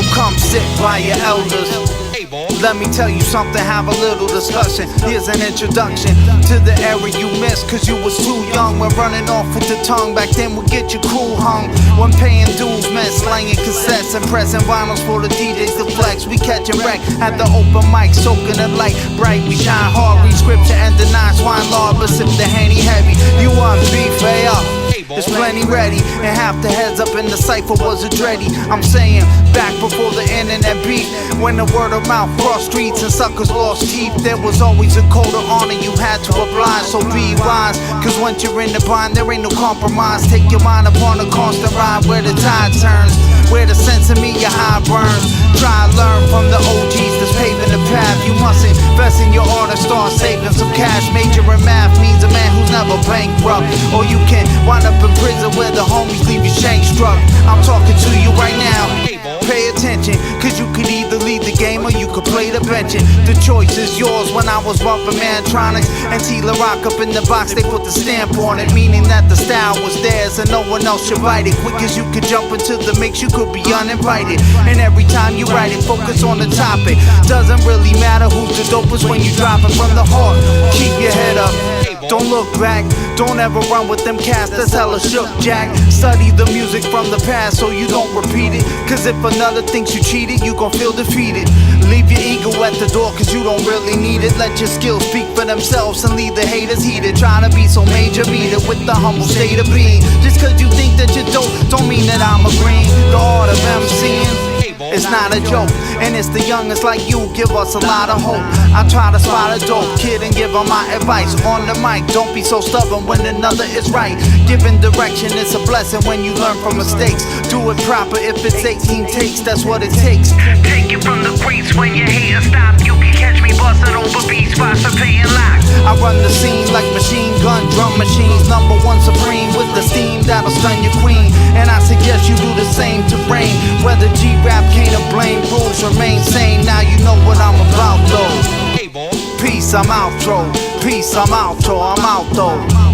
so come sit by your elders. Let me tell you something, have a little discussion. Here's an introduction to the era you missed, cause you was too young when running off with the tongue. Back then would get your crew hung. When paying dues meant slanging cassettes and pressing vinyls for the DJs to flex. We catching wreck at the open mic, soaking the light bright. We shine hard, read scripture and deny swine lord, but sip the Henny heavy. You want beef, hey up. There's plenty ready, and half the heads up in the cypher was a dready. I'm saying, back before the internet beat, when the word of mouth crossed streets and suckers lost teeth, there was always a code of honor you had to oblige. So be wise, cause once you're in the bind, there ain't no compromise. Take your mind upon a constant ride where the tide turns, where the sense of me, your high burns. Try to learn from the OGs that's paving the path. You must invest in your art and start saving some cash. Major in math means a man who's never bankrupt, or you can wind up in prison where the homies leave you shank struck. I'm talking to you right now. Pay attention, cause you could either lead the game or you could play the benching. The choice is yours. When I was bumping Mantronics and Tila Rock up in the box, they put the stamp on it, meaning that the style was theirs and no one else should write it. Quick as you could jump into the mix, you could be uninvited. And every time you write it, focus on the topic. Doesn't really matter who's the dopest when you drop it from the heart. Keep your head up, don't look back. Don't ever run with them cats, that's hella shook, Jack. Study the music from the past so you don't repeat it, cause if another thinks you cheated, you gon' feel defeated. Leave your ego at the door cause you don't really need it. Let your skills speak for themselves and leave the haters heated. Try to be so major, meet it with the humble state of being. Just cause you think that you're dope, don't mean that I'm agreeing. The art of MCing, it's not a joke, and it's the youngest like you give us a lot of hope. I try to spot a dope kid and give him my advice on the mic. Don't be so stubborn when another is right. Giving direction is a blessing when you learn from mistakes. Do it proper if it's 18 takes, that's what it takes. Take it from the greats when you hate and stop. You can catch me busting over beats while paying locks. I run the scene like machine gun drum machines. Number one supreme with the steam that'll stun your queen. And I suggest you do the same to Rain. Whether G-Rap can't to blame, rules remain sane. Now you know what I'm about though. Peace, I'm outro. Peace, I'm outro. I'm out though.